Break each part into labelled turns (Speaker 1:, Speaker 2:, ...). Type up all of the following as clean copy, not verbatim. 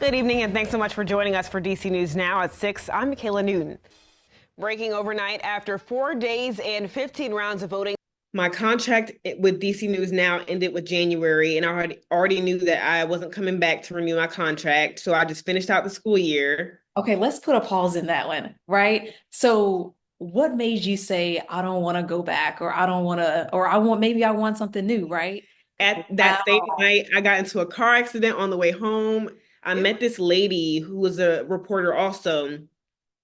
Speaker 1: Good evening, and thanks so much for joining us for DC News Now at 6. I'm Mikayla Newton. Breaking overnight after 4 days and 15 rounds of voting. My contract with DC News Now ended with January, and I already knew that I wasn't coming back to renew my contract. So I just finished out the school year.
Speaker 2: Okay, let's put a pause in that one, right? So, what made you say, I don't want to go back, or I don't want to, or maybe I want something new, right?
Speaker 1: At that same
Speaker 2: Wow.
Speaker 1: night, I got into a car accident on the way home. I met this lady who was a reporter also,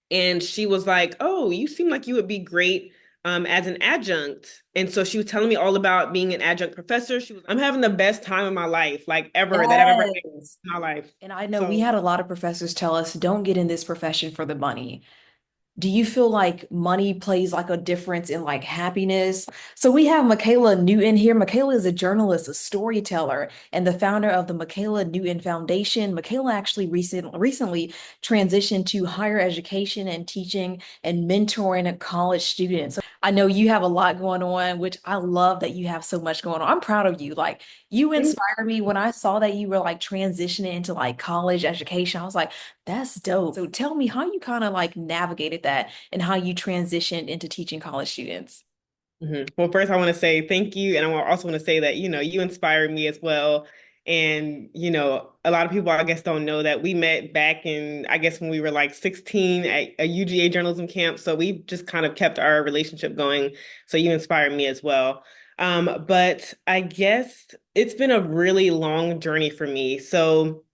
Speaker 1: and she was like, "Oh, you seem like you would be great as an adjunct." And so she was telling me all about being an adjunct professor. I'm having the best time of my life, like ever that I've ever had
Speaker 2: Yes.
Speaker 1: in my life.
Speaker 2: And I know we
Speaker 1: So
Speaker 2: had a lot of professors tell us, don't get in this profession for the money. Do you feel like money plays like a difference in like happiness? So we have Mikayla Newton here. Mikayla is a journalist, a storyteller, and the founder of the Mikayla Newton Foundation. Mikayla actually recently transitioned to higher education and teaching and mentoring college students. So I know you have a lot going on, which I love that you have so much going on. I'm proud of you. Like you inspire me when I saw that you were like transitioning into like college education. I was like, that's dope. So tell me how you kind of like navigated that and how you transitioned into teaching college students.
Speaker 1: Well, first I want to say thank you, and also want to say that you inspired me as well. And a lot of people I guess don't know that we met back in I guess when we were like 16 at a UGA journalism camp. So we've just kind of kept our relationship going. So you inspired me as well. But I guess it's been a really long journey for me. So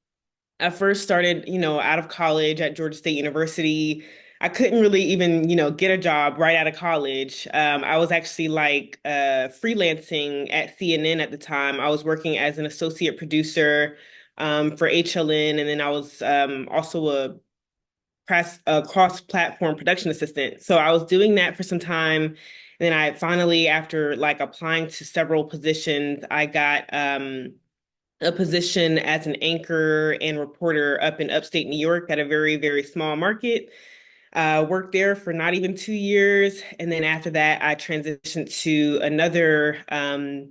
Speaker 1: I first started, out of college at Georgia State University. I couldn't really even, get a job right out of college. I was actually like freelancing at CNN at the time. I was working as an associate producer for HLN, and then I was also a cross-platform production assistant. So I was doing that for some time. And then I finally, after like applying to several positions, I got a position as an anchor and reporter up in upstate New York at a very, very small market. Worked there for not even 2 years. And then after that, I transitioned to another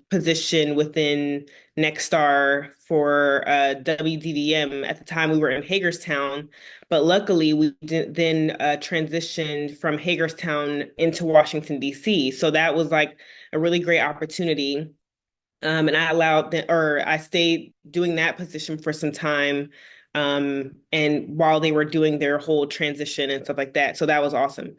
Speaker 1: position within Nexstar for WDVM. At the time, we were in Hagerstown, but luckily, we then transitioned from Hagerstown into Washington, D.C. So that was like a really great opportunity. And I stayed doing that position for some time. And while they were doing their whole transition and stuff like that. So that was awesome.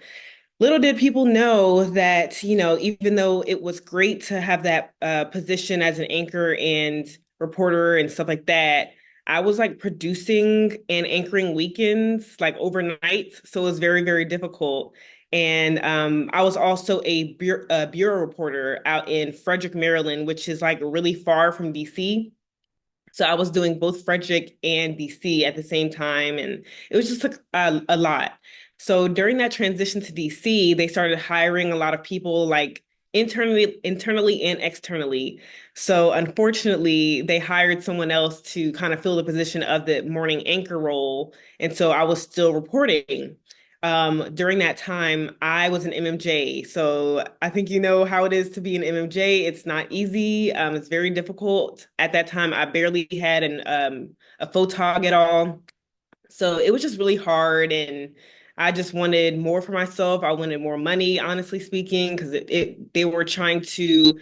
Speaker 1: Little did people know that, even though it was great to have that position as an anchor and reporter and stuff like that, I was like producing and anchoring weekends like overnight. So it was very, very difficult. And I was also a bureau reporter out in Frederick, Maryland, which is like really far from DC. So I was doing both Frederick and DC at the same time, and it was just like a lot. So during that transition to DC, they started hiring a lot of people like internally and externally. So unfortunately, they hired someone else to kind of fill the position of the morning anchor role, and so I was still reporting. During that time, I was an MMJ. So I think you know how it is to be an MMJ. It's not easy. It's very difficult. At that time, I barely had a photog at all. So it was just really hard. And I just wanted more for myself. I wanted more money, honestly speaking, because they were trying to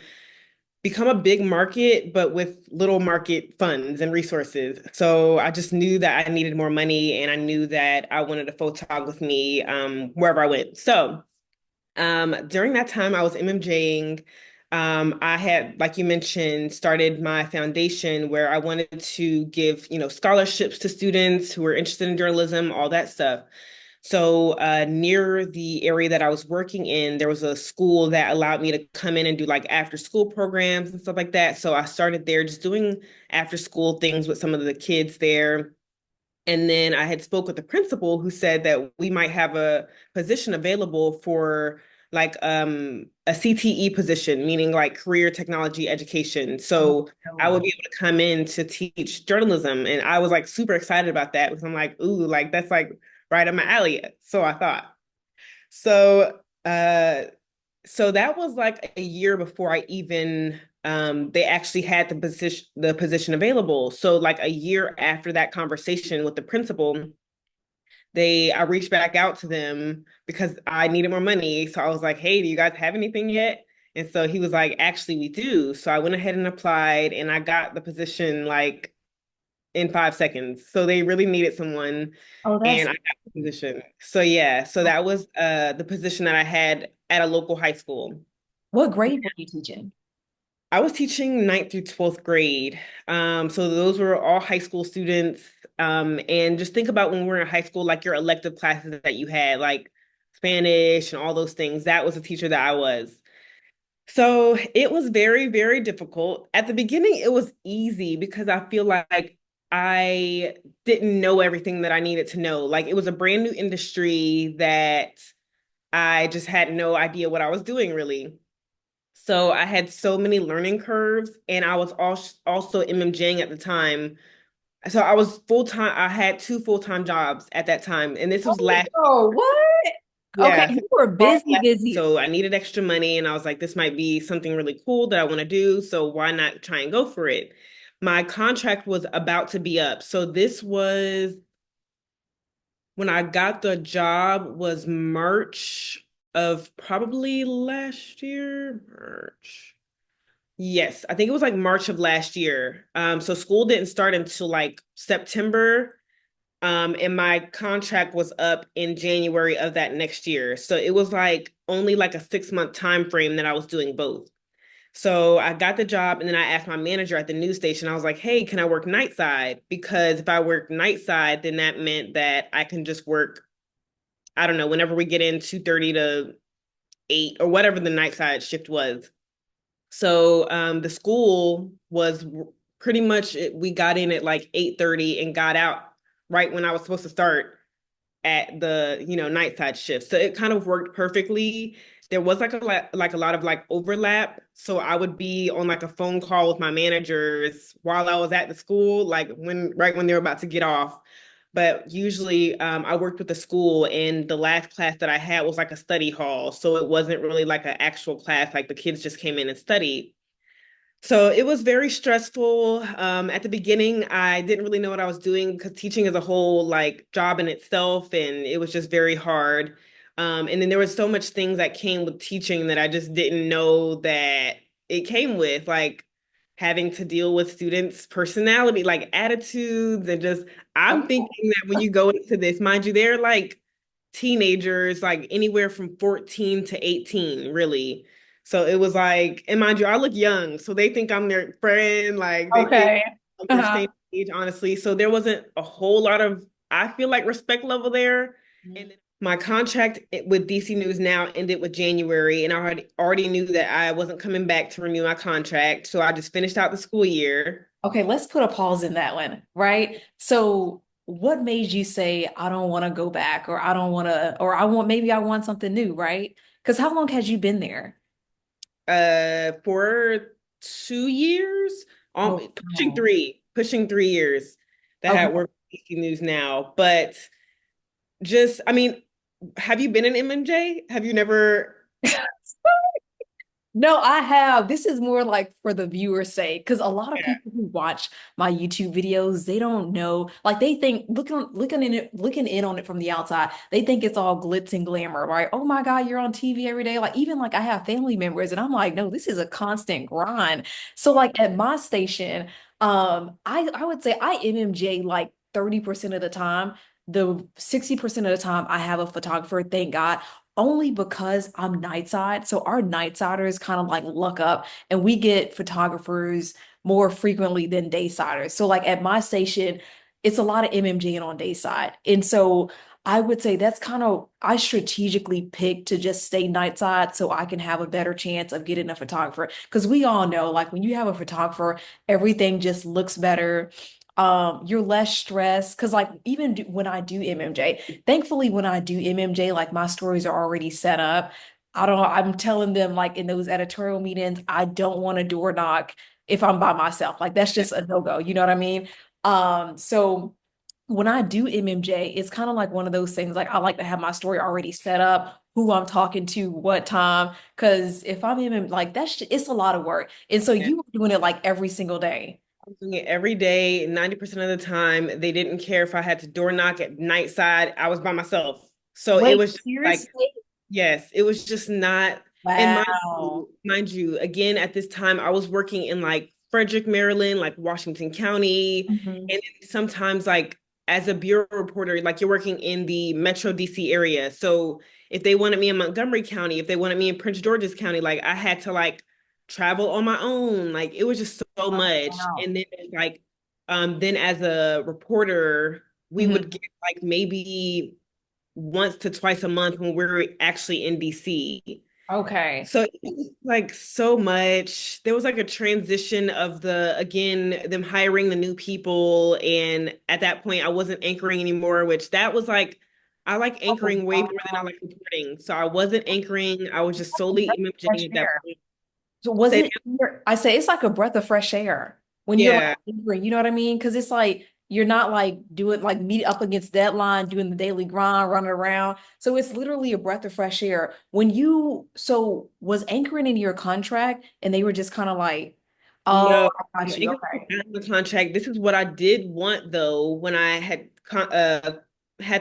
Speaker 1: become a big market, but with little market funds and resources. So I just knew that I needed more money, and I knew that I wanted a photog with me wherever I went. So during that time, I was MMJing. I had, like you mentioned, started my foundation where I wanted to give, scholarships to students who were interested in journalism, all that stuff. So near the area that I was working in, there was a school that allowed me to come in and do like after school programs and stuff like that. So I started there just doing after school things with some of the kids there. And then I had spoke with the principal who said that we might have a position available for like a CTE position, meaning like career technology education.
Speaker 2: Oh,
Speaker 1: So I would
Speaker 2: no.
Speaker 1: be able to come in to teach journalism. And I was like super excited about that because I'm like, ooh, like that's like right up my alley. So I thought. So uh so that was like a year before I even they actually had the position available. So like a year after that conversation with the principal, I reached back out to them because I needed more money. So I was like, "Hey, do you guys have anything yet?" And so he was like, "Actually, we do." So I went ahead and applied, and I got the position like in 5 seconds. So they really needed someone,
Speaker 2: Oh,
Speaker 1: and
Speaker 2: that's
Speaker 1: I got the position. So yeah, so that was the position that I had at a local high school.
Speaker 2: what grade were you teaching?
Speaker 1: I was teaching ninth through 12th grade. So those were all high school students. And just think about when we were in high school, like your elective classes that you had, like Spanish and all those things. That was the teacher that I was. So it was very, very difficult. At the beginning, it was easy because I feel like I didn't know everything that I needed to know. Like it was a brand new industry that I just had no idea what I was doing really. So I had so many learning curves, and I was also MMJing at the time. So I was full time. I had two full-time jobs at that time, and this was last
Speaker 2: Oh, what? Okay,
Speaker 1: yeah.
Speaker 2: you were busy, busy.
Speaker 1: So I needed extra money, and I was like, this might be something really cool that I want to do. So why not try and go for it? My contract was about to be up. So this was when I got the job was March of probably last year. March. Yes, I think it was like March of last year. So school didn't start until like September. And my contract was up in January of that next year. So it was like only like a 6 month time frame that I was doing both. So I got the job and then I asked my manager at the news station, I was like, hey, can I work night side? Because if I work night side, then that meant that I can just work, I don't know, whenever we get in 2:30 to 8 or whatever the night side shift was. So the school was pretty much we got in at like 8:30 and got out right when I was supposed to start at the night side shift. So it kind of worked perfectly. There was like a lot of like overlap. So I would be on like a phone call with my managers while I was at the school, like when they were about to get off. But usually I worked with the school, and the last class that I had was like a study hall. So it wasn't really like an actual class, like the kids just came in and studied. So it was very stressful. At the beginning, I didn't really know what I was doing because teaching is a whole like job in itself, and it was just very hard. And then there was so much things that came with teaching that I just didn't know that it came with, like having to deal with students' personality, like attitudes, and just I'm
Speaker 2: Oh,
Speaker 1: thinking that when you go into this, mind you, they're like teenagers, like anywhere from 14 to 18, really. So it was like, and mind you, I look young, so they think I'm their friend, like they think
Speaker 2: okay.
Speaker 1: we're
Speaker 2: Uh-huh.
Speaker 1: same age, honestly. So there wasn't a whole lot of, I feel like, respect level there. And then my contract with DC News now ended with January, and I already knew that I wasn't coming back to renew my contract. So I just finished out the school year.
Speaker 2: Okay, let's put a pause in that one, right? So, what made you say, I don't want to go back, or I don't want to, or maybe I want something new, right? Because how long has you been there?
Speaker 1: For 2 years,
Speaker 2: Oh, no.
Speaker 1: pushing 3 years that I
Speaker 2: Okay.
Speaker 1: had worked with DC News now. But just, I mean, have you been in MMJ? Have you never?
Speaker 2: No, I have. This is more like for the viewer's sake, because a lot of
Speaker 1: Yeah.
Speaker 2: people who watch my YouTube videos, they don't know. Like they think looking in on it from the outside, they think it's all glitz and glamour, right? Oh my God, you're on TV every day. Like even like I have family members, and I'm like, no, this is a constant grind. So like at my station, I would say I MMJ like 30% of the time. The 60% of the time I have a photographer, thank God, only because I'm night side. So our night siders kind of like luck up and we get photographers more frequently than day siders. So like at my station, it's a lot of MMJing on day side. And so I would say that's kind of I strategically picked to just stay night side so I can have a better chance of getting a photographer. Because we all know like when you have a photographer, everything just looks better. You're less stressed because like even when I do MMJ, thankfully when I do MMJ, like my stories are already set up. I'm telling them like in those editorial meetings, I don't want to door knock if I'm by myself. Like that's just a no-go. You know what I mean? So when I do MMJ, it's kind of like one of those things like I like to have my story already set up, who I'm talking to, what time. Because if I'm in, like, it's a lot of work. And so you were doing it like every single day.
Speaker 1: I'm doing it every day, 90% of the time. They didn't care if I had to door knock at night side. I was by myself. So it
Speaker 2: Wait,
Speaker 1: was just like,
Speaker 2: seriously?
Speaker 1: yes, it was just not. And
Speaker 2: Wow.
Speaker 1: mind you, again, at this time, I was working in like Frederick, Maryland, like Washington County,
Speaker 2: Mhm.
Speaker 1: and sometimes like as a bureau reporter, like you're working in the Metro DC area. So if they wanted me in Montgomery County, if they wanted me in Prince George's County, like I had to like travel on my own. Like it was just so
Speaker 2: Oh,
Speaker 1: much.
Speaker 2: wow.
Speaker 1: And then like, then as a reporter, we would
Speaker 2: Mhm.
Speaker 1: get like maybe once to twice a month when we're actually in DC.
Speaker 2: Okay.
Speaker 1: So it was like so much. There was like a transition of again, them hiring the new people. And at that point, I wasn't anchoring anymore, which that was like, I like
Speaker 2: Oh,
Speaker 1: anchoring way more than I
Speaker 2: wow.
Speaker 1: like reporting. So I wasn't anchoring. I was just solely
Speaker 2: Fresh
Speaker 1: MMJ at that
Speaker 2: air.
Speaker 1: point.
Speaker 2: So was
Speaker 1: Say,
Speaker 2: it, I say it's like a breath of fresh air when you're like,
Speaker 1: yeah,
Speaker 2: you know what I mean? Because it's like you're not like doing like meet up against deadline, doing the daily grind, running around. So it's literally a breath of fresh air. So was anchoring in your contract and they were just kind of like, oh,
Speaker 1: no,
Speaker 2: I got you.
Speaker 1: anchoring was
Speaker 2: Okay.
Speaker 1: not in the contract. This is what I did want though when I had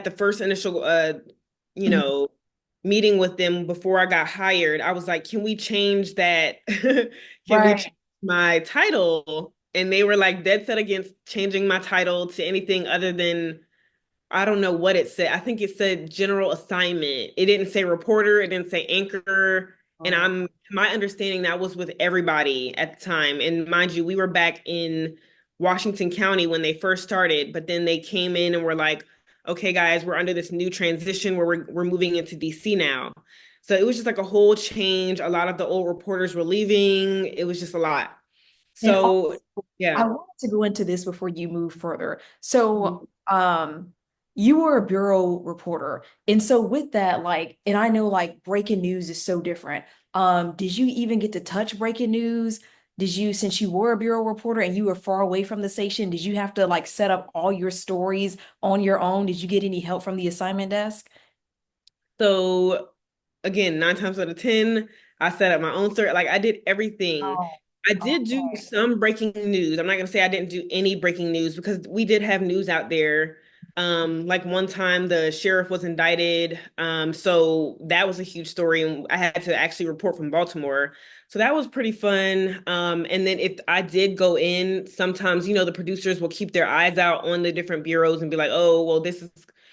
Speaker 1: the first initial you
Speaker 2: Mhm.
Speaker 1: know meeting with them before I got hired. I was like, can we change that? Can we
Speaker 2: Right.
Speaker 1: change my title? And they were like dead set against changing my title to anything other than I don't know what it said. I think it said general assignment. It didn't say reporter, it didn't say anchor. And
Speaker 2: Oh,
Speaker 1: my understanding that was with everybody at the time. And mind you, we were back in Washington County when they first started, but then they came in and were like, okay, guys, we're under this new transition where we're moving into DC now. So it was just like a whole change. A lot of the old reporters were leaving. It was just a lot.
Speaker 2: and
Speaker 1: So
Speaker 2: I
Speaker 1: yeah.
Speaker 2: wanted to go into this before you move further. So, you were a bureau reporter. And so with that, like, and I know like breaking news is so different. Did you even get to touch breaking news? Did you, since you were a bureau reporter and you were far away from the station, did you have to like set up all your stories on your own? Did you get any help from the assignment desk?
Speaker 1: So again, 9 times out of 10, I set up my own story. Like I did everything.
Speaker 2: Oh,
Speaker 1: I did do
Speaker 2: okay.
Speaker 1: some breaking news. I'm not gonna say I didn't do any breaking news because we did have news out there. Like one time the sheriff was indicted. So that was a huge story, and I had to actually report from Baltimore. So that was pretty fun. And then if I did go in, sometimes, the producers will keep their eyes out on the different bureaus and be like, oh, well, this is,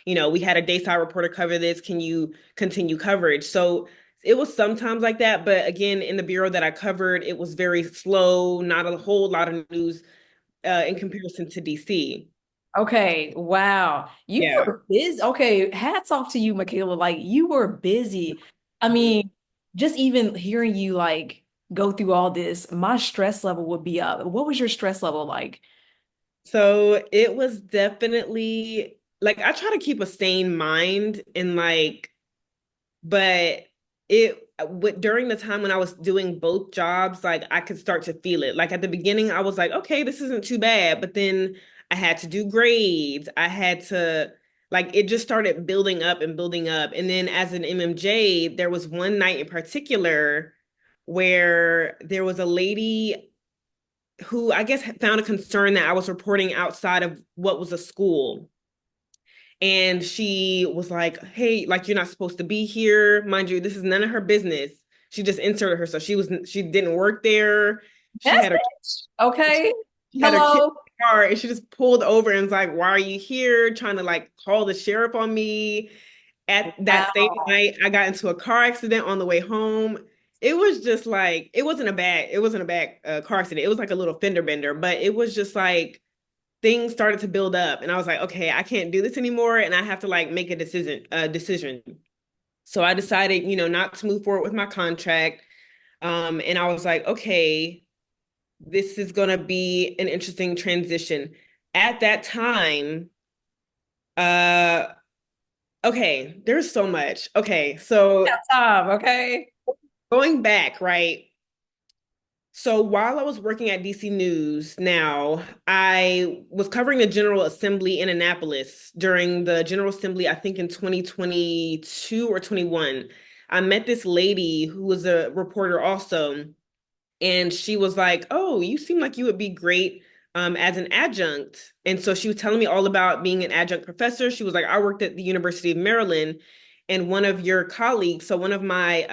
Speaker 1: we had a dayside reporter cover this. Can you continue coverage? So it was sometimes like that, but again, in the bureau that I covered, it was very slow, not a whole lot of news in comparison to DC.
Speaker 2: Okay, wow. You
Speaker 1: Yeah.
Speaker 2: were busy. Okay, hats off to you, Mikayla. Like you were busy. I mean, just even hearing you like go through all this, my stress level would be up. What was your stress level like?
Speaker 1: So it was definitely like I try to keep a sane mind and like but during the time when I was doing both jobs, like I could start to feel it. Like at the beginning, I was like, okay, this isn't too bad. But then I had to do grades. I had to like it just started building up and building up. And then as an MMJ, there was one night in particular where there was a lady who I guess found a concern that I was reporting outside of what was a school. And she was like, hey, like you're not supposed to be here. Mind you, this is none of her business. She just inserted herself. She didn't work there. She
Speaker 2: That's
Speaker 1: had her
Speaker 2: it. Okay.
Speaker 1: she had her kid in
Speaker 2: Hello.
Speaker 1: the car and she just pulled over and was like, why are you here? Trying to like call the sheriff on me. At that same
Speaker 2: Wow.
Speaker 1: night, I got into a car accident on the way home. It was just like it wasn't a bad car accident. It was like a little fender bender, but it was just like things started to build up and I was like, okay, I can't do this anymore and I have to like make a decision. So I decided, not to move forward with my contract. And I was like, okay, this is going to be an interesting transition. At that time, uh okay, there's so much. Okay, so
Speaker 2: Time, okay.
Speaker 1: going back, right? So while I was working at DC News now, I was covering the General Assembly in Annapolis during the General Assembly, I think in 2022 or 21. I met this lady who was a reporter also, and she was like, "Oh, you seem like you would be great as an adjunct." And so she was telling me all about being an adjunct professor. She was like, "I worked at the University of Maryland, and one of your colleagues, so one of my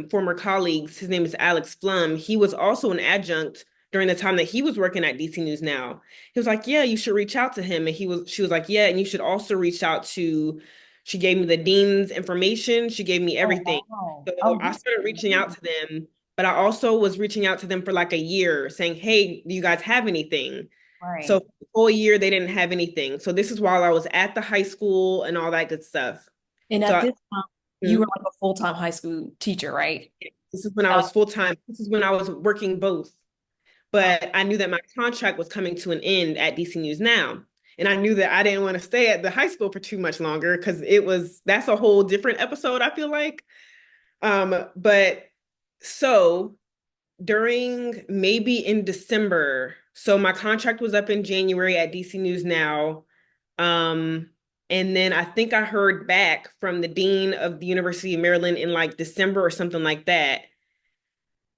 Speaker 1: former colleagues, his name is Alex Flum, he was also an adjunct during the time that he was working at DC News Now." He was like, "Yeah, you should reach out to him." And she was like, "Yeah, and you should also reach out to." She gave me the dean's information. She gave me
Speaker 2: Oh,
Speaker 1: everything.
Speaker 2: wow.
Speaker 1: So
Speaker 2: Oh,
Speaker 1: I
Speaker 2: this
Speaker 1: started
Speaker 2: is
Speaker 1: reaching out
Speaker 2: great.
Speaker 1: to them, but I also was reaching out to them for like a year saying, "Hey, do you guys have anything?" So
Speaker 2: Right.
Speaker 1: for the whole year, they didn't have anything. So this is while I was at the high school and all that good stuff.
Speaker 2: And
Speaker 1: So
Speaker 2: at this time, you were
Speaker 1: mhm.
Speaker 2: like a full-time high school teacher, right?
Speaker 1: This is when I was full time. This is when I was working both.
Speaker 2: Oh,
Speaker 1: But I knew that my contract was coming to an end at DC News Now. And I knew that I didn't want to stay at the high school for too much longer because that's a whole different episode, I feel like. But so during maybe in December. So my contract was up in January at DC News Now. Um, and then I think I heard back from the dean of the University of Maryland in like December or something like that.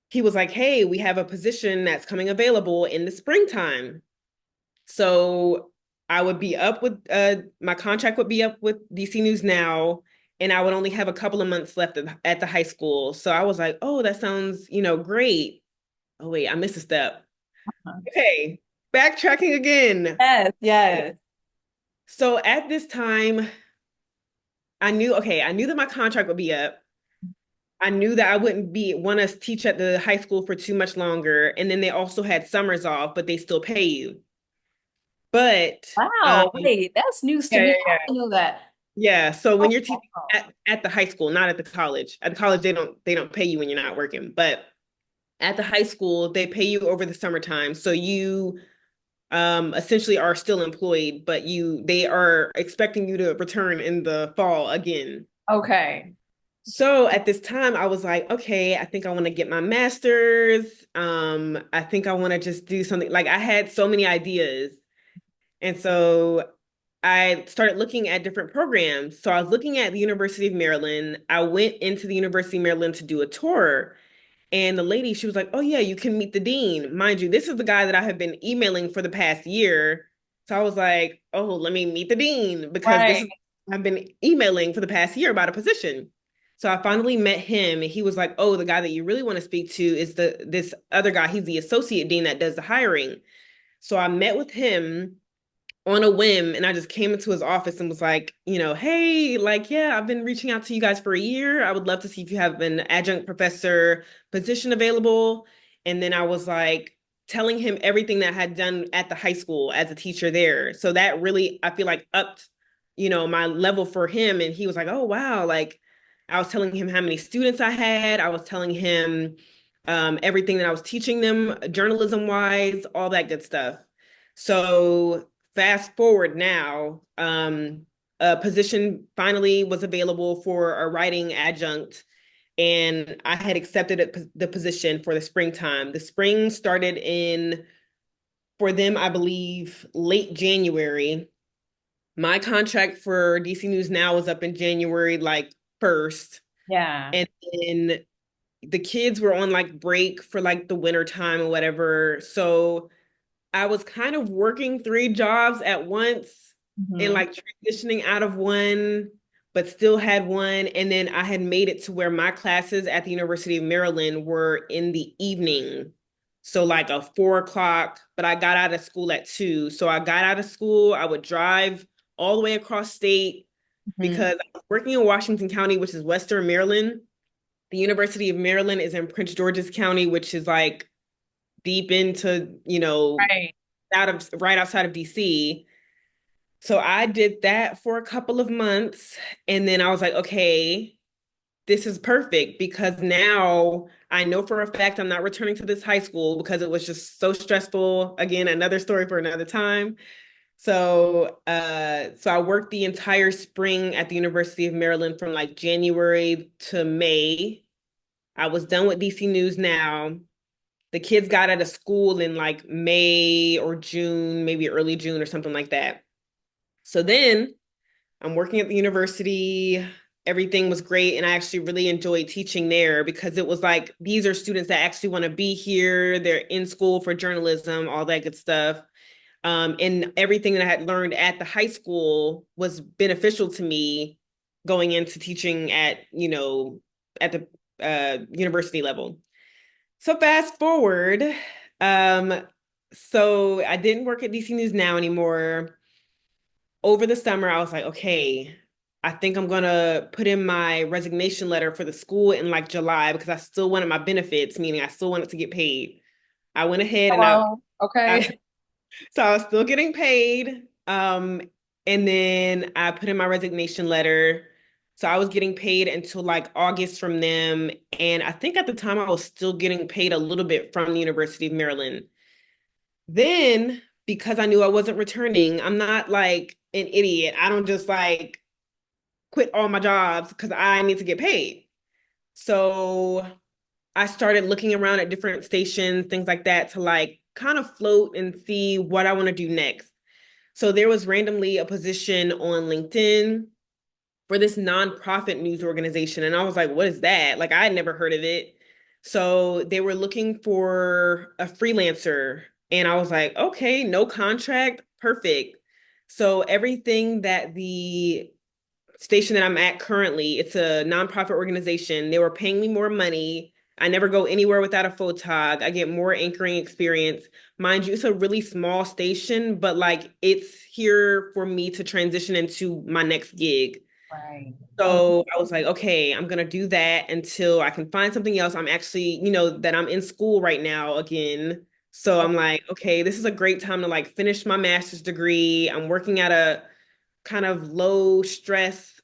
Speaker 1: He was like, "Hey, we have a position that's coming available in the springtime." So I would be up with my contract would be up with DC News Now, and I would only have a couple of months left at the high school. So I was like, "Oh, that sounds, great." Oh wait, I missed a step. Okay, backtracking again.
Speaker 2: yes, yes.
Speaker 1: So at this time, I knew that my contract would be up. I knew that I wouldn't be want to teach at the high school for too much longer. And then they also had summers off, but they still pay you. But
Speaker 2: Wow, wait, that's news to
Speaker 1: yeah,
Speaker 2: me.
Speaker 1: yeah,
Speaker 2: I
Speaker 1: yeah.
Speaker 2: didn't know that.
Speaker 1: Yeah. So
Speaker 2: Oh,
Speaker 1: when you're teaching
Speaker 2: wow.
Speaker 1: at the high school, not at the college. At the college, they don't pay you when you're not working. But at the high school, they pay you over the summertime. So you essentially are still employed, but they are expecting you to return in the fall again.
Speaker 2: Okay.
Speaker 1: So at this time, I was like, okay, I think I want to get my master's. I think I want to just do something. Like I had so many ideas. And so I started looking at different programs. So I was looking at the University of Maryland. I went into the University of Maryland to do a tour. And the lady, she was like, "Oh yeah, you can meet the dean." Mind you, this is the guy that I have been emailing for the past year. So I was like, "Oh, let me meet the dean because this
Speaker 2: Right.
Speaker 1: is I've been emailing for the past year about a position." So I finally met him and he was like, "Oh, the guy that you really want to speak to is this other guy. He's the associate dean that does the hiring." So I met with him on a whim and I just came into his office and was like, "Hey, like, yeah, I've been reaching out to you guys for a year. I would love to see if you have an adjunct professor position available." And then I was like telling him everything that I had done at the high school as a teacher there. So that really, I feel like upped, my level for him. And he was like, "Oh, wow." Like I was telling him how many students I had. I was telling him everything that I was teaching them, journalism wise, all that good stuff. So fast forward now, a position finally was available for a writing adjunct, and I had accepted the position for the springtime. The spring started for them, I believe, late January. My contract for DC News Now was up in January, like 1st.
Speaker 2: Yeah.
Speaker 1: And then the kids were on like break for like the winter time or whatever. So I was kind of working three jobs at once and
Speaker 2: Hmm.
Speaker 1: like transitioning out of one, but still had one. And then I had made it to where my classes at the University of Maryland were in the evening. So like a 4 o'clock, but I got out of school at 2. So I got out of school, I would drive all the way across state
Speaker 2: Hmm.
Speaker 1: because I was working in Washington County, which is Western Maryland. The University of Maryland is in Prince George's County, which is like deep into,
Speaker 2: Right.
Speaker 1: right outside of DC. So I did that for a couple of months. And then I was like, okay, this is perfect because now I know for a fact I'm not returning to this high school because it was just so stressful. Again, another story for another time. So I worked the entire spring at the University of Maryland from like January to May. I was done with DC News Now. The kids got out of school in like May or June, maybe early June or something like that. So then I'm working at the university. everything was great. And I actually really enjoyed teaching there because it was like, these are students that actually want to be here. They're in school for journalism, all that good stuff. And everything that I had learned at the high school was beneficial to me going into teaching at, at the university level. So fast forward, um, so I didn't work at DC News Now anymore. Over the summer, I was like, okay, I think I'm gonna put in my resignation letter for the school in like July because I still wanted my benefits, meaning I still wanted to get paid. I went ahead and
Speaker 2: Hello.
Speaker 1: I
Speaker 2: Okay.
Speaker 1: so I was still getting paid. And then I put in my resignation letter. So I was getting paid until like August from them. And I think at the time I was still getting paid a little bit from the University of Maryland. Then, because I knew I wasn't returning, I'm not like an idiot. I don't just like quit all my jobs because I need to get paid. So I started looking around at different stations, things like that, to like kind of float and see what I want to do next. So there was randomly a position on LinkedIn for this nonprofit news organization. And I was like, what is that? Like, I had never heard of it. So they were looking for a freelancer. And I was like, okay, no contract, perfect. So everything that the station that I'm at currently, it's a nonprofit organization. They were paying me more money. I never go anywhere without a photog. I get more anchoring experience. Mind you, it's a really small station, but like it's here for me to transition into my next gig.
Speaker 2: Right. Okay.
Speaker 1: So I was like, okay, I'm gonna do that until I can find something else. I'm actually, that I'm in school right now again. So I'm like, okay, this is a great time to like finish my master's degree. I'm working at a kind of low stress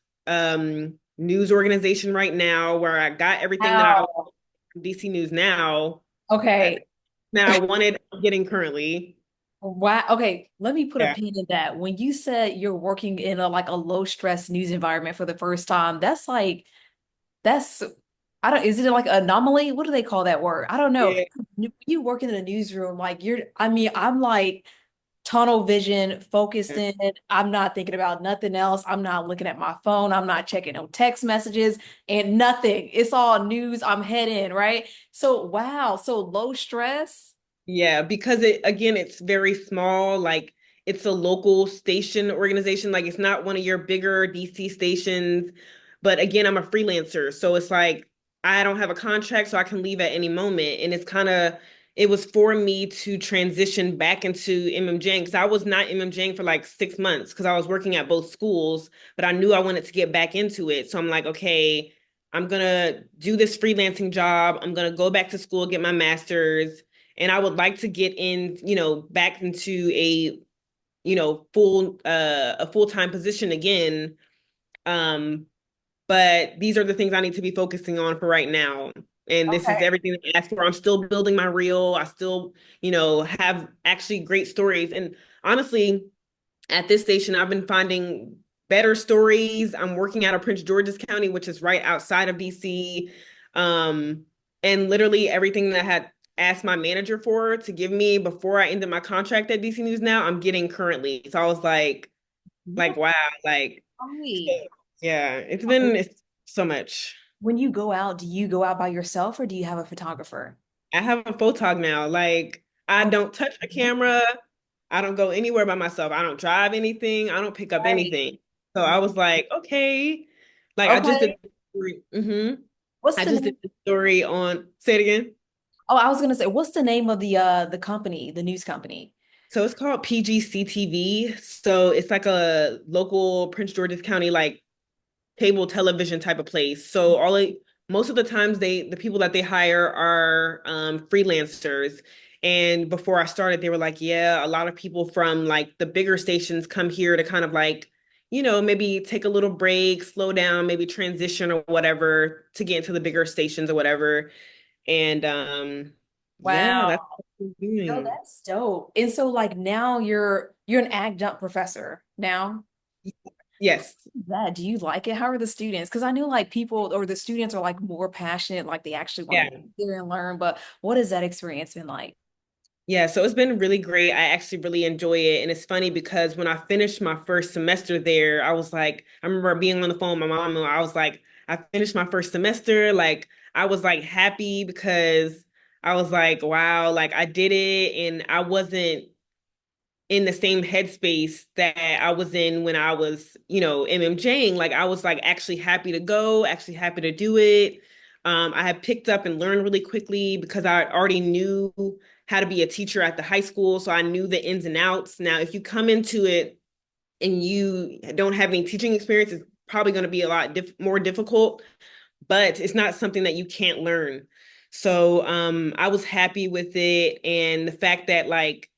Speaker 1: news organization right now where I got everything that I want
Speaker 2: Wow.
Speaker 1: from DC News Now uh,
Speaker 2: Okay.
Speaker 1: that I wanted getting currently.
Speaker 2: Wow. Okay. Let me put a
Speaker 1: Yeah.
Speaker 2: pin in that. When you said you're working in a like a low stress news environment for the first time, that's like that's I don't is it like an anomaly? What do they call that word? I don't know.
Speaker 1: Yeah.
Speaker 2: You work in a newsroom, like you're I mean, I'm like tunnel vision, focused in. I'm not thinking about nothing else. I'm not looking at my phone. I'm not checking no text messages and nothing. It's all news. I'm head in, right? So wow. So low stress.
Speaker 1: Yeah, because it's very small. Like it's a local station organization. Like it's not one of your bigger DC stations. But again, I'm a freelancer. So it's like I don't have a contract, so I can leave at any moment. And it was for me to transition back into MMJing because I was not MMJing for like 6 months because I was working at both schools, but I knew I wanted to get back into it. So I'm like, okay, I'm gonna do this freelancing job. I'm gonna go back to school, get my master's, and I would like to get in, back into a full-time position again. Um, but these are the things I need to be focusing on for right now. And this is
Speaker 2: Okay.
Speaker 1: everything that I asked for. I'm still building my reel. I still, have actually great stories. And honestly, at this station, I've been finding better stories. I'm working out of Prince George's County, which is right outside of DC. Um, and literally everything that I had asked my manager for to give me before I ended my contract at DC News Now, I'm getting currently. So I was
Speaker 2: Yeah.
Speaker 1: wow, like,
Speaker 2: Right.
Speaker 1: yeah,
Speaker 2: Okay.
Speaker 1: it's so much.
Speaker 2: When you go out, do you go out by yourself or do you have a photographer?
Speaker 1: I have a photog now. Like, I
Speaker 2: Okay.
Speaker 1: don't touch a camera. I don't go anywhere by myself. I don't drive anything. I don't pick up
Speaker 2: Right.
Speaker 1: anything. So I was like, okay. Like I just did
Speaker 2: Okay.
Speaker 1: the story.
Speaker 2: What's
Speaker 1: I
Speaker 2: the
Speaker 1: just did
Speaker 2: name?
Speaker 1: the story on, say it again.
Speaker 2: Oh, I was gonna say, what's the name of the company, the news company?
Speaker 1: So it's called PGCTV. So it's like a local Prince George's County like cable television type of place. So most of the times the people that they hire are freelancers. And before I started, they were like, yeah, a lot of people from like the bigger stations come here to kind of like, maybe take a little break, slow down, maybe transition or whatever to get into the bigger stations or whatever. And yeah, that's
Speaker 2: Wow.
Speaker 1: what I'm
Speaker 2: No,
Speaker 1: doing.
Speaker 2: that's dope. And so like now you're an adjunct professor now.
Speaker 1: Yes.
Speaker 2: That do you like it? How are the students? Because I know like people or the students are like more passionate, like they actually want to
Speaker 1: Yeah.
Speaker 2: be there and learn. But what has that experience been like?
Speaker 1: Yeah, so it's been really great. I actually really enjoy it. And it's funny because when I finished my first semester there, I was like, I remember being on the phone with my mom and I was like, I finished my first semester. Like, I was like happy because I was like, wow, like I did it. And I wasn't in the same headspace that I was in when I was, MMJing. Like I was like actually happy to go, actually happy to do it. I had picked up and learned really quickly because I already knew how to be a teacher at the high school. So I knew the ins and outs. Now, if you come into it and you don't have any teaching experience, it's probably going to be a lot more difficult, but it's not something that you can't learn. So I was happy with it. And the fact that like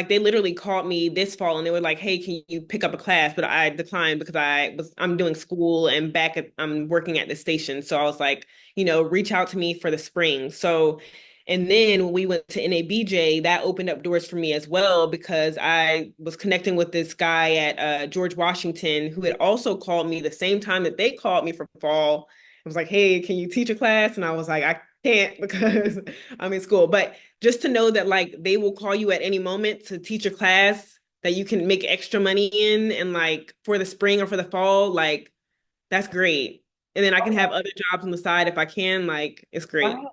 Speaker 1: they literally called me this fall and they were like, "Hey, can you pick up a class?" But I declined because I'm doing school and I'm working at the station. So I was like, reach out to me for the spring. So and then when we went to NABJ, that opened up doors for me as well because I was connecting with this guy at George Washington who had also called me the same time that they called me for fall. I was like, "Hey, can you teach a class?" And I was like, "I can't because I'm in school." But just to know that like they will call you at any moment to teach a class that you can make extra money in and like for the spring or for the fall, like that's great. And then I can have other jobs on the side if I can, like it's
Speaker 2: Right.
Speaker 1: great.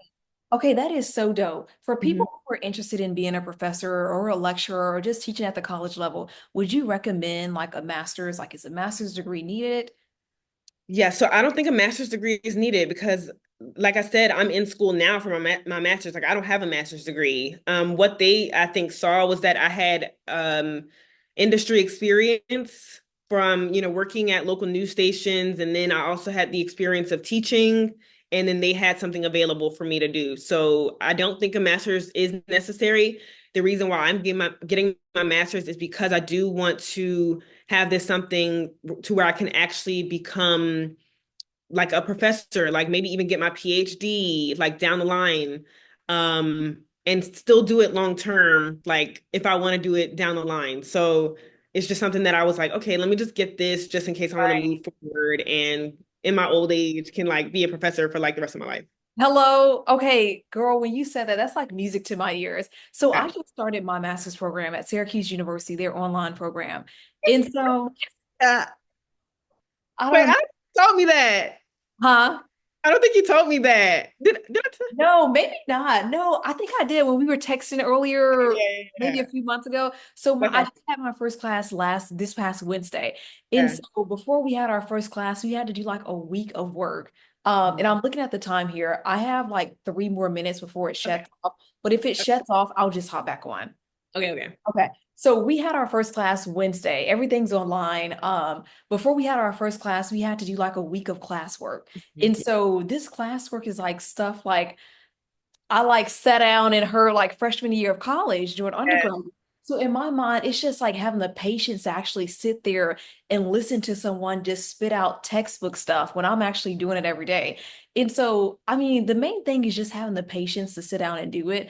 Speaker 2: Okay, that is so dope. For people
Speaker 1: Mhm.
Speaker 2: who are interested in being a professor or a lecturer or just teaching at the college level, would you recommend like a master's? Like, is a master's degree needed?
Speaker 1: Yeah, so I don't think a master's degree is needed because, like I said, I'm in school now for my master's. Like I don't have a master's degree. What they I think saw was that I had industry experience from working at local news stations, and then I also had the experience of teaching, and then they had something available for me to do. So I don't think a master's is necessary. The reason why I'm getting my master's is because I do want to have this something to where I can actually become like a professor, like maybe even get my PhD like down the line, and still do it long term, like if I want to do it down the line. So it's just something that I was like, okay, let me just get this just in case I want to move forward and in my old age can like be a professor for like the rest of my life.
Speaker 2: Hello. Okay, girl, when you said that, that's like music to my ears. So I
Speaker 1: Yeah.
Speaker 2: just started my master's program at Syracuse University, their online program. And so
Speaker 1: Yeah.
Speaker 2: I
Speaker 1: Wait,
Speaker 2: don't,
Speaker 1: I told me that.
Speaker 2: huh?
Speaker 1: I don't think you told me that. Did I tell
Speaker 2: No, maybe not. No, I think I did when we were texting
Speaker 1: you?
Speaker 2: earlier,
Speaker 1: Yeah, yeah,
Speaker 2: maybe a
Speaker 1: yeah.
Speaker 2: few months ago. So
Speaker 1: That's
Speaker 2: I
Speaker 1: right.
Speaker 2: just had my first class this past Wednesday. And
Speaker 1: Yeah.
Speaker 2: so before we had our first class, we had to do like a week of work. And I'm looking at the time here. I have like 3 more minutes before it
Speaker 1: Okay.
Speaker 2: shuts off. But if it shuts off, I'll just hop back on.
Speaker 1: Okay. Okay.
Speaker 2: Okay. So we had our first class Wednesday. Everything's online. Before we had our first class, we had to do like a week of classwork. And so this classwork is like stuff like I like sat down in her like freshman year of college doing
Speaker 1: Yeah.
Speaker 2: undergrad. So in my mind, it's just like having the patience to actually sit there and listen to someone just spit out textbook stuff when I'm actually doing it every day. And so, I mean, the main thing is just having the patience to sit down and do it.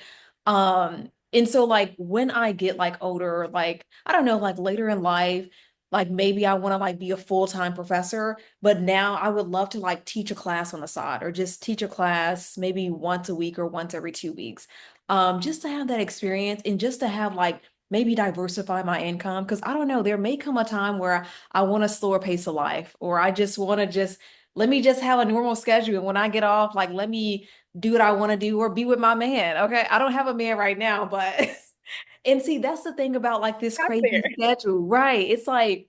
Speaker 2: And so like when I get like older, like I don't know, like later in life, like maybe I want to like be a full-time professor. But now I would love to like teach a class on the side or just teach a class maybe once a week or once every 2 weeks. Just to have that experience and just to have like maybe diversify my income. Cause I don't know, there may come a time where I want a slower pace of life or I just want to just let me just have a normal schedule. And when I get off, like let me do what I want to do or be with my man. Okay. I don't have a man right now, but and see, that's the thing about like this
Speaker 1: Got
Speaker 2: crazy
Speaker 1: there.
Speaker 2: schedule, right? It's like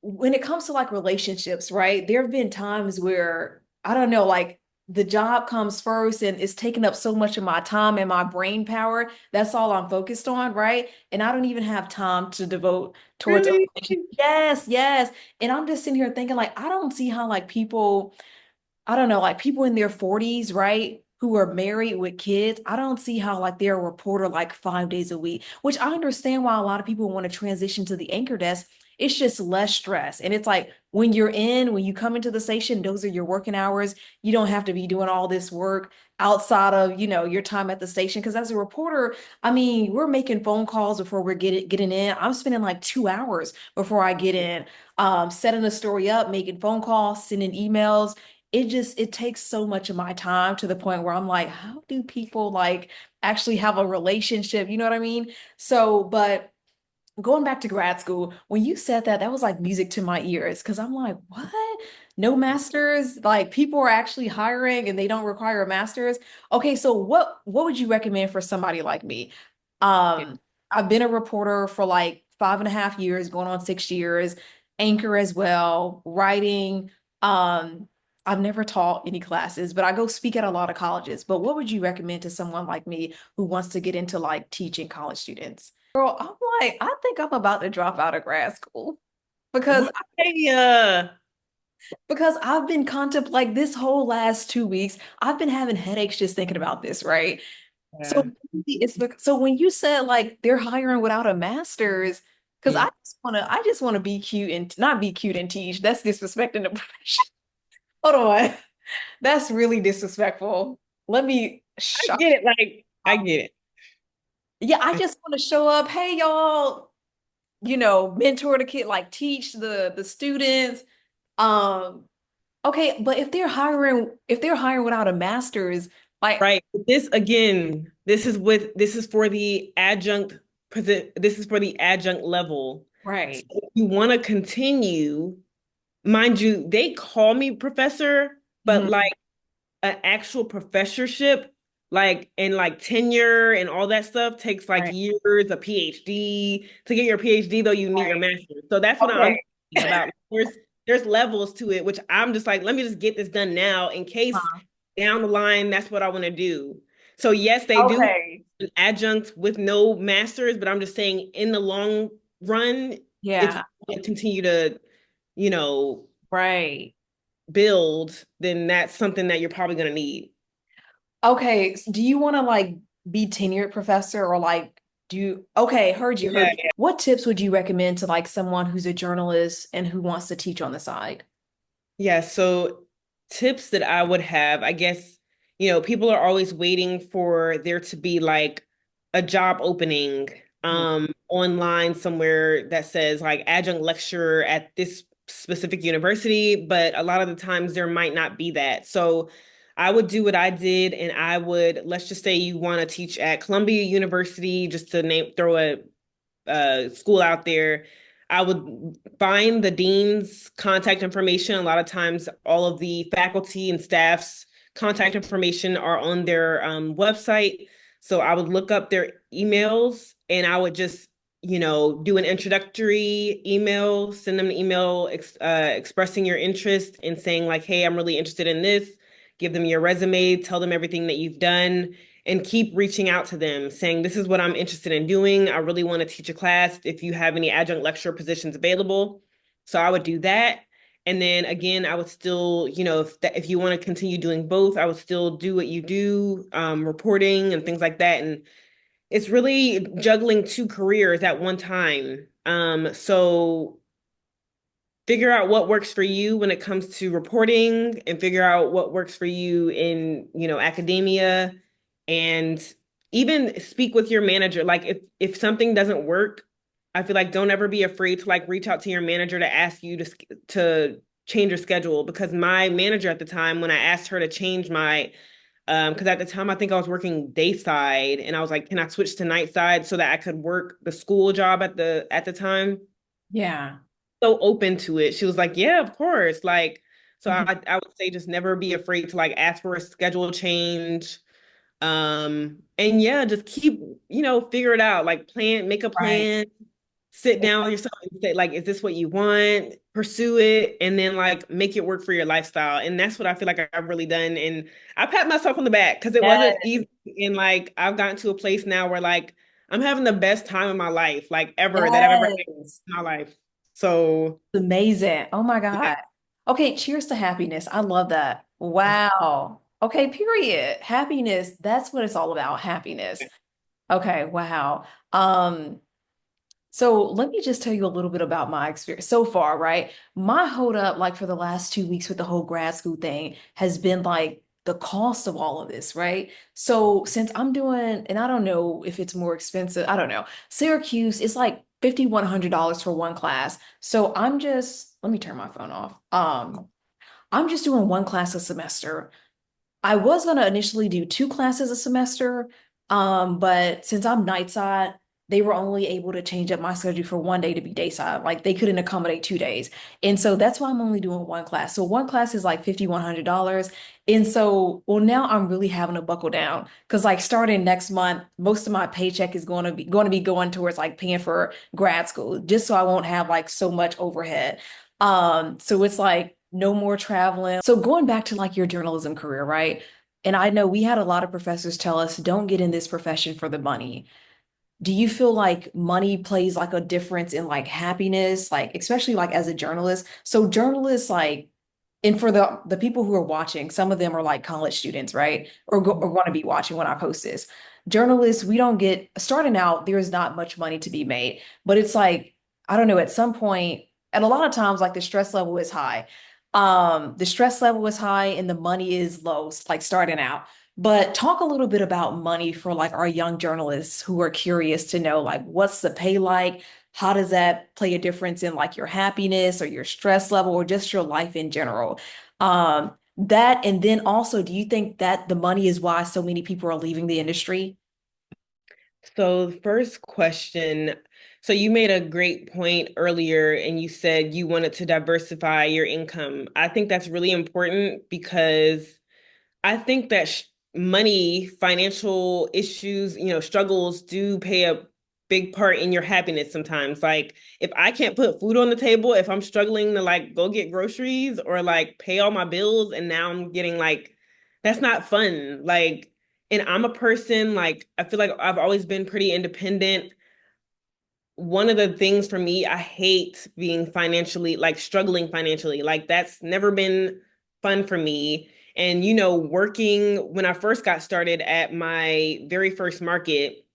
Speaker 2: when it comes to like relationships, right? There have been times where I don't know, like the job comes first and it's taking up so much of my time and my brain power. That's all I'm focused on, right? And I don't even have time to devote towards a
Speaker 1: Really?
Speaker 2: relationship. Yes, yes. And I'm just sitting here thinking, like, I don't see how like people I don't know, like people in their 40s, right? Who are married with kids. I don't see how like they're a reporter like 5 days a week, which I understand why a lot of people want to transition to the anchor desk. It's just less stress. And it's like when you come into the station, those are your working hours. You don't have to be doing all this work outside of, your time at the station. Because as a reporter, I mean, we're making phone calls before we're getting in. I'm spending like 2 hours before I get in, setting the story up, making phone calls, sending emails it takes so much of my time to the point where I'm like, how do people like actually have a relationship? You know what I mean? So, but going back to grad school, when you said that, that was like music to my ears because I'm like, what? No masters? Like people are actually hiring and they don't require a master's. Okay, so what would you recommend for somebody like me?
Speaker 1: Yeah.
Speaker 2: Um, I've been a reporter for like 5.5 years, going on 6 years, anchor as well, writing. Um, I've never taught any classes, but I go speak at a lot of colleges. But what would you recommend to someone like me who wants to get into like teaching college students? Girl, I'm like, I think I'm about to drop out of grad school because
Speaker 1: Why? Uh,
Speaker 2: because I've been like this whole last 2 weeks, I've been having headaches just thinking about this, right? So
Speaker 1: yeah.
Speaker 2: so when you said like they're hiring without a master's, because
Speaker 1: Mm.
Speaker 2: I just wanna be cute and not be cute and teach. That's disrespecting the profession. Hold on. That's really disrespectful. Let me
Speaker 1: I
Speaker 2: shut
Speaker 1: get it. Like, I
Speaker 2: up.
Speaker 1: get it.
Speaker 2: Yeah, I
Speaker 1: I,
Speaker 2: just want to show up. Hey, y'all, mentor the kid, like teach the students. Um, okay, but if they're hiring without a master's, like
Speaker 1: right. But this again, this is for the adjunct this is for the adjunct level. So
Speaker 2: right.
Speaker 1: if you want to continue, mind you, they call me professor, but
Speaker 2: Mhm.
Speaker 1: like an actual professorship, like and like tenure and all that stuff takes like
Speaker 2: Right.
Speaker 1: years, a PhD. To get your PhD, though, you need your
Speaker 2: Right.
Speaker 1: master's. So that's what I'm
Speaker 2: Okay.
Speaker 1: thinking about. There's levels to it, which I'm just like, let me just get this done now in case
Speaker 2: Huh.
Speaker 1: down the line that's what I want to do. So yes, they do
Speaker 2: Okay.
Speaker 1: an adjunct with no master's, but I'm just saying in the long run, if
Speaker 2: Yeah.
Speaker 1: you continue to, you know,
Speaker 2: Right.
Speaker 1: build, then that's something that you're probably going to need.
Speaker 2: Okay. Do you want to like be tenured professor or like okay, heard you.
Speaker 1: Yeah.
Speaker 2: What tips would you recommend to like someone who's a journalist and who wants to teach on the side?
Speaker 1: Yeah, so tips that I would have, I guess, people are always waiting for there to be like a job opening
Speaker 2: Mhm.
Speaker 1: online somewhere that says like adjunct lecturer at this specific university, but a lot of the times there might not be that. So I would do what I did and I would, let's just say you want to teach at Columbia University, just to throw a school out there, I would find the dean's contact information. A lot of times, all of the faculty and staff's contact information are on their website. So I would look up their emails and I would just, do an introductory email, send them an email expressing your interest and saying, like, hey, I'm really interested in this. Give them your resume, tell them everything that you've done and keep reaching out to them saying, this is what I'm interested in doing. I really want to teach a class if you have any adjunct lecturer positions available. So I would do that. And then again, I would still, if you want to continue doing both, I would still do what you do, reporting and things like that. And it's really juggling two careers at one time. So figure out what works for you when it comes to reporting and figure out what works for you in, academia and even speak with your manager. Like if something doesn't work, I feel like don't ever be afraid to like reach out to your manager to ask you to change your schedule because my manager at the time when I asked her to change my because at the time I think I was working day side and I was like, can I switch to night side so that I could work the school job at the time?
Speaker 2: Yeah.
Speaker 1: So open to it. She was like, "Yeah, of course." Like, so
Speaker 2: Mhm.
Speaker 1: I would say just never be afraid to like ask for a schedule change. And yeah, just keep, figure it out. Like make a
Speaker 2: Right.
Speaker 1: plan, sit down with yourself and say, like, is this what you want? Pursue it, and then like make it work for your lifestyle. And that's what I feel like I've really done. And I pat myself on the back because it
Speaker 2: Yes.
Speaker 1: wasn't easy. And like I've gotten to a place now where like I'm having the best time of my life, like ever that I've ever had
Speaker 2: Yes.
Speaker 1: in my life. So
Speaker 2: Amazing. Oh my
Speaker 1: yeah.
Speaker 2: God. Okay, cheers to happiness. I love that. Wow. Okay, period. Happiness, that's what it's all about, happiness. Okay, wow. So let me just tell you a little bit about my experience so far, right? My hold up, like for the last 2 weeks with the whole grad school thing, has been like the cost of all of this, right? So since I'm doing, and I don't know if it's more expensive, I don't know. Syracuse is like $5,100 for one class. So I'm just, let me turn my phone off. I'm just doing one class a semester. I was gonna initially do two classes a semester, but since I'm night side, they were only able to change up my schedule for one day to be day side. Like they couldn't accommodate 2 days. And so that's why I'm only doing one class. So one class is like $5,100. And so, well, now I'm really having to buckle down because like starting next month, most of my paycheck is going to be going towards like paying for grad school, just so I won't have like so much overhead. So it's like no more traveling. So going back to like your journalism career, right? And I know we had a lot of professors tell us, don't get in this profession for the money. Do you feel like money plays like a difference in like happiness, like especially like as a journalist? So journalists like, and for the people who are watching, some of them are like college students, right? Or want to be watching when I post this. Journalists, we don't get starting out, there's not much money to be made, but it's like, I don't know, at some point, and a lot of times like the stress level is high. The stress level is high and the money is low, like starting out. But talk a little bit about money for like our young journalists who are curious to know like what's the pay like? How does that play a difference in like your happiness or your stress level or just your life in general? That and then also, do you think that the money is why so many people are leaving the industry?
Speaker 1: So, the first question, so you made a great point earlier and you said you wanted to diversify your income. I think that's really important because I think that money, financial issues, struggles do play a big part in your happiness sometimes. Like if I can't put food on the table, if I'm struggling to like go get groceries or like pay all my bills and now I'm getting like that's not fun. Like and I'm a person like I feel like I've always been pretty independent. One of the things for me, I hate being financially, like struggling financially. Like that's never been fun for me. And, working when I first got started at my very first market,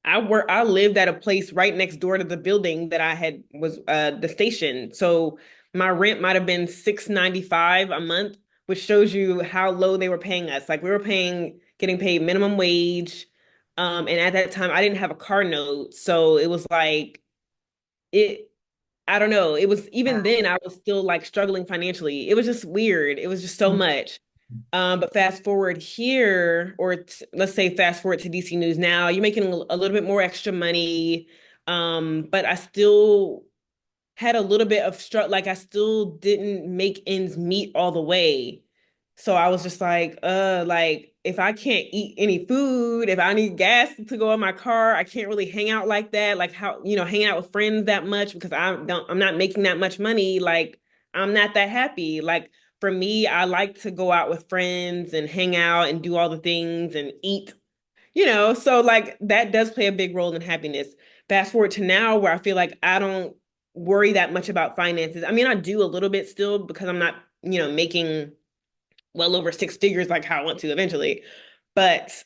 Speaker 1: I lived at a place right next door to the building that I had was the station. So my rent might have been 6.95 a month, which shows you how low they were paying us. Like we were getting paid minimum wage. And at that time I didn't have a car note. So it was like it I don't know. It was even then I was still like struggling financially. It was just weird. It was just so much. But fast forward here, or let's say fast forward to DC News now, you're making a little bit more extra money. But I still had a little bit of like I still didn't make ends meet all the way. So I was just like if I can't eat any food, if I need gas to go in my car, I can't really hang out like that, like how, hanging out with friends that much because I'm not making that much money. Like I'm not that happy. Like for me, I like to go out with friends and hang out and do all the things and eat, so like that does play a big role in happiness. Fast forward to now where I feel like I don't worry that much about finances. I mean, I do a little bit still because I'm not, making well over six figures like how I want to eventually. But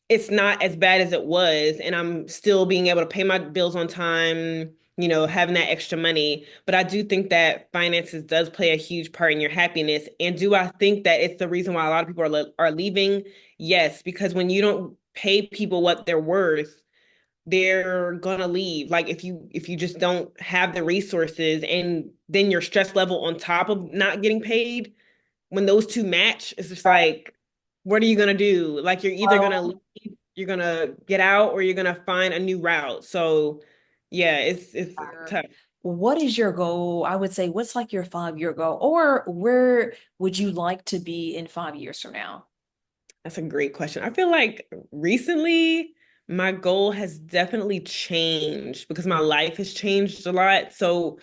Speaker 1: it's not as bad as it was, and I'm still being able to pay my bills on time, having that extra money. But I do think that finances does play a huge part in your happiness. And do I think that it's the reason why a lot of people are leaving? Yes, because when you don't pay people what they're worth, they're gonna leave. Like if you just don't have the resources and then your stress level on top of not getting paid, when those two match, it's just like, what are you gonna do? Like you're either gonna
Speaker 2: Well,
Speaker 1: leave, you're gonna get out, or you're gonna find a new route. So yeah, it's tough.
Speaker 2: what is your goal? I would say, what's like your 5 year goal, or where would you like to be in 5 years from now?
Speaker 1: That's a great question. I feel like recently my goal has definitely changed because my life has changed a lot. So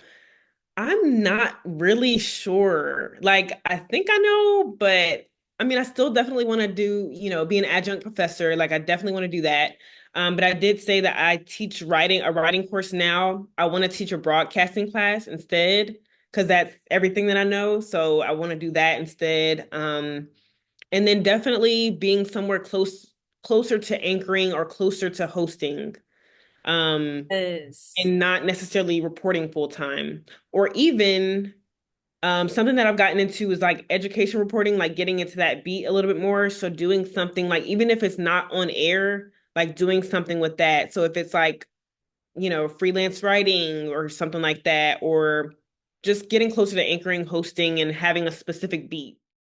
Speaker 1: I'm not really sure. Like, I think I know, but I mean, I still definitely want to do, be an adjunct professor. Like, I definitely want to do that. But I did say that I teach a writing course now. I want to teach a broadcasting class instead, because that's everything that I know. So I want to do that instead. And then definitely being somewhere closer to anchoring or closer to hosting. Um,
Speaker 2: Yes.
Speaker 1: and not necessarily reporting full time, or even something that I've gotten into is like education reporting, like getting into that beat a little bit more. So doing something like even if it's not on air, like doing something with that. So if it's like, freelance writing or something like that, or just getting closer to anchoring, hosting, and having a specific beat.